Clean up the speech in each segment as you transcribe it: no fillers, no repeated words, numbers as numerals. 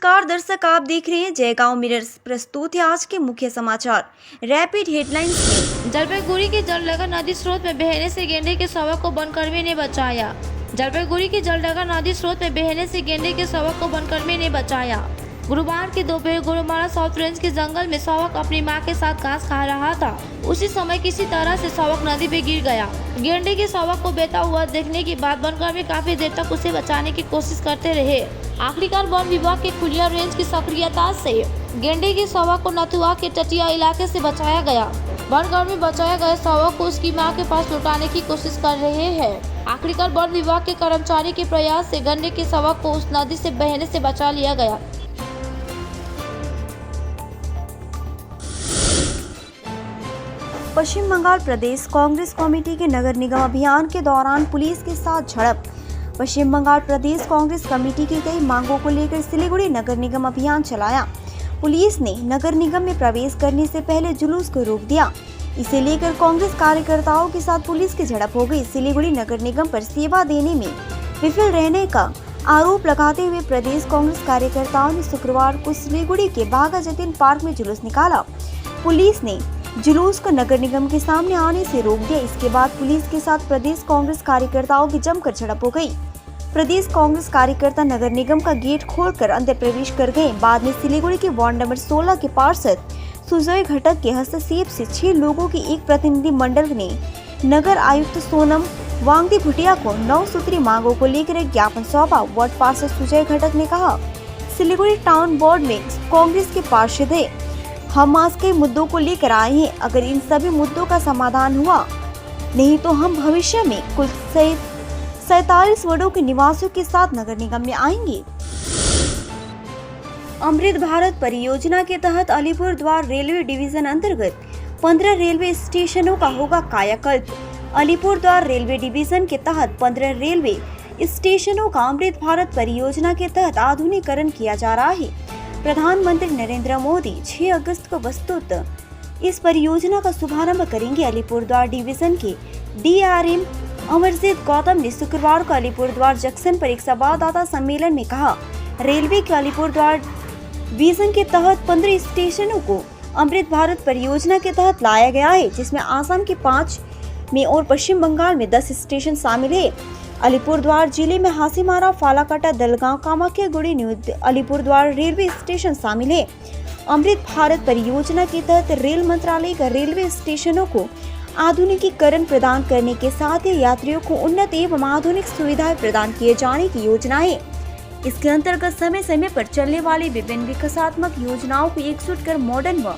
नमस्कार दर्शक, आप देख रहे हैं जयगांव मिरर्स। प्रस्तुत है आज के मुख्य समाचार। रैपिड हेडलाइंस में जलपाईगुड़ी के जलडगा नदी स्रोत में बहने से गेंडे के शव को वनकर्मी ने बचाया। जलपाईगुड़ी के जलडगा नदी स्रोत में बहने से गेंडे के शव को वनकर्मी ने बचाया। गुरुवार की दोपहर गोरुमारा साउथ रेंज के जंगल में शवक अपनी मां के साथ घास खा रहा था। उसी समय किसी तरह से शवक नदी में गिर गया। गेंडे के शवक को बहता हुआ देखने के बाद वनकर्मी काफी देर तक उसे बचाने की कोशिश करते रहे। आखिरकार वन विभाग के खुलिया रेंज की सक्रियता से गेंडे के शवक को नथुआ के तटीय इलाके से बचाया गया। वनकर्मी बचाया गए शवक को उसकी मां के पास लौटाने की कोशिश कर रहे हैं। आखिरकार वन विभाग के कर्मचारी के प्रयास से गेंडे के शवक को उस नदी से बहने से बचा लिया गया। पश्चिम बंगाल प्रदेश कांग्रेस कमेटी के नगर निगम अभियान के दौरान पुलिस के साथ झड़प। पश्चिम बंगाल प्रदेश कांग्रेस कमेटी की कई मांगों को लेकर सिलीगुड़ी नगर निगम अभियान चलाया। पुलिस ने नगर निगम में प्रवेश करने से पहले जुलूस को रोक दिया। इसे लेकर कांग्रेस कार्यकर्ताओं के साथ पुलिस की झड़प हो गई। सिलीगुड़ी नगर निगम पर सेवा देने में विफल रहने का आरोप लगाते हुए प्रदेश कांग्रेस कार्यकर्ताओं ने शुक्रवार को सिलीगुड़ी के बाघा जतीन पार्क में जुलूस निकाला। पुलिस ने जुलूस को नगर निगम के सामने आने से रोक दिया। इसके बाद पुलिस के साथ प्रदेश कांग्रेस कार्यकर्ताओं की जमकर झड़प हो गई। प्रदेश कांग्रेस कार्यकर्ता नगर निगम का गेट खोलकर अंदर प्रवेश कर गए। बाद में सिलीगुड़ी के वार्ड नंबर 16 के पार्षद सुजय घटक के हस्तक्षेप से 6 लोगों के एक प्रतिनिधि मंडल ने नगर आयुक्त सोनम वांगदी भुटिया को 9 सूत्री मांगों को लेकर एक ज्ञापन सौंपा। वार्ड पार्षद सुजय घटक ने कहा, सिलीगुड़ी टाउन बोर्ड में कांग्रेस के पार्षद है। हम आज कई मुद्दों को लेकर आए हैं। अगर इन सभी मुद्दों का समाधान हुआ नहीं तो हम भविष्य में कुल 47 वार्डों के निवासियों के साथ नगर निगम में आएंगे। अमृत भारत परियोजना के तहत अलीपुरद्वार रेलवे डिवीजन अंतर्गत 15 रेलवे स्टेशनों का होगा कायाकल्प। अलीपुरद्वार रेलवे डिवीजन के तहत 15 रेलवे स्टेशनों का अमृत भारत परियोजना के तहत आधुनिकीकरण किया जा रहा है। प्रधानमंत्री नरेंद्र मोदी 6 अगस्त को वस्तुतः इस परियोजना का शुभारंभ करेंगे। अलीपुरद्वार डिवीजन के DRM अमरजीत गौतम ने शुक्रवार को अलीपुरद्वार जंक्शन पर एक संवाददाता सम्मेलन में कहा, रेलवे के अलीपुरद्वार डिवीजन के तहत 15 स्टेशनों को अमृत भारत परियोजना के तहत लाया गया है, जिसमें आसाम के 5 में और पश्चिम बंगाल में 10 स्टेशन शामिल है। अलीपुरद्वार जिले में Hasimara, Falakata, Dalgaon, Kamakhyaguri, new Alipurduar railway station शामिल है। अमृत भारत परियोजना के तहत रेल मंत्रालय का रेलवे स्टेशनों को आधुनिकीकरण प्रदान करने के साथ ही यात्रियों को उन्नत एवं आधुनिक सुविधाएं प्रदान किए जाने की योजना है। इसके अंतर्गत समय समय पर चलने वाली विभिन्न विकासात्मक योजनाओं को एकजुट कर मॉडर्न व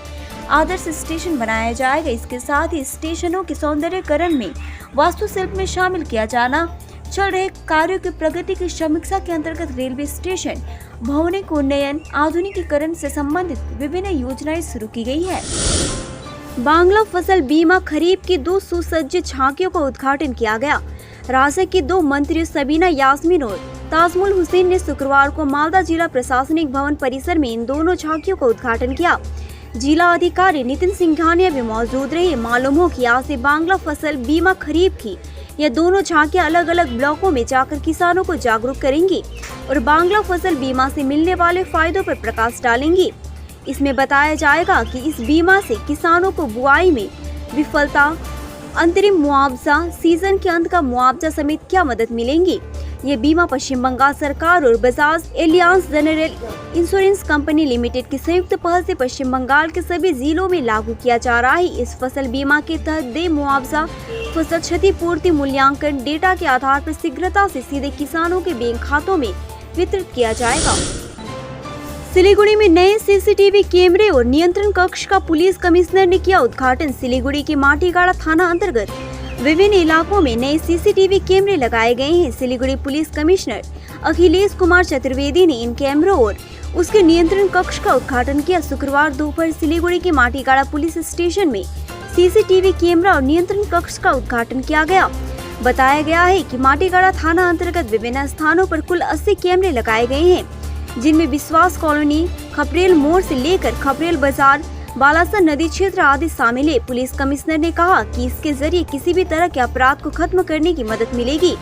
आदर्श स्टेशन बनाया जाएगा। इसके साथ ही स्टेशनों के सौंदर्यीकरण में वास्तुशिल्प में शामिल किया जाना चल रहे कार्यों की प्रगति की समीक्षा के अंतर्गत रेलवे स्टेशन भौगोलिक उन्नयन आधुनिकीकरण से संबंधित विभिन्न योजनाएं शुरू की गई है। बांग्ला फसल बीमा खरीफ की 2 सुसज्जित झांकियों का उद्घाटन किया गया। राज्य की 2 मंत्रियों सबीना यास्मीन और ताजमुल हुसैन ने शुक्रवार को मालदा जिला प्रशासनिक भवन परिसर में इन दोनों झांकियों का उद्घाटन किया। जिला अधिकारी नितिन सिंघानिया भी मौजूद रहे। मालूम हो कि आज से बांग्ला फसल बीमा खरीफ की यह दोनों झांकियां अलग अलग ब्लॉकों में जाकर किसानों को जागरूक करेंगी और बांग्ला फसल बीमा से मिलने वाले फायदों पर प्रकाश डालेंगी। इसमें बताया जाएगा कि इस बीमा से किसानों को बुआई में विफलता, अंतरिम मुआवजा, सीजन के अंत का मुआवजा समेत क्या मदद मिलेंगी। ये बीमा पश्चिम बंगाल सरकार और Bajaj Alliance general insurance company limited की संयुक्त पहल से पश्चिम बंगाल के सभी जिलों में लागू किया जा रहा है। इस फसल बीमा के तहत देय मुआवजा, फसल क्षतिपूर्ति मूल्यांकन डेटा के आधार पर शीघ्रता से सीधे किसानों के बैंक खातों में वितरित किया जाएगा। सिलीगुड़ी में नए CCTV कैमरे और नियंत्रण कक्ष का पुलिस कमिश्नर ने किया उद्घाटन। सिलीगुड़ी के माटीगाड़ा थाना अंतर्गत विभिन्न इलाकों में नए CCTV कैमरे लगाए गए हैं। सिलीगुड़ी पुलिस कमिश्नर अखिलेश कुमार चतुर्वेदी ने इन कैमरों और उसके नियंत्रण कक्ष का उद्घाटन किया। शुक्रवार दोपहर सिलीगुड़ी के माटीगाड़ा पुलिस स्टेशन में CCTV कैमरा और नियंत्रण कक्ष का उद्घाटन किया गया। बताया गया है कि माटीगाड़ा थाना अंतर्गत विभिन्न स्थानों पर कुल 80 कैमरे लगाए गए हैं, जिनमें विश्वास कॉलोनी, खपरेल मोड़ से लेकर खपरेल बाजार, बालासर नदी क्षेत्र आदि शामिल है। पुलिस कमिश्नर ने कहा कि इसके जरिए किसी भी तरह के अपराध को खत्म करने की मदद मिलेगी।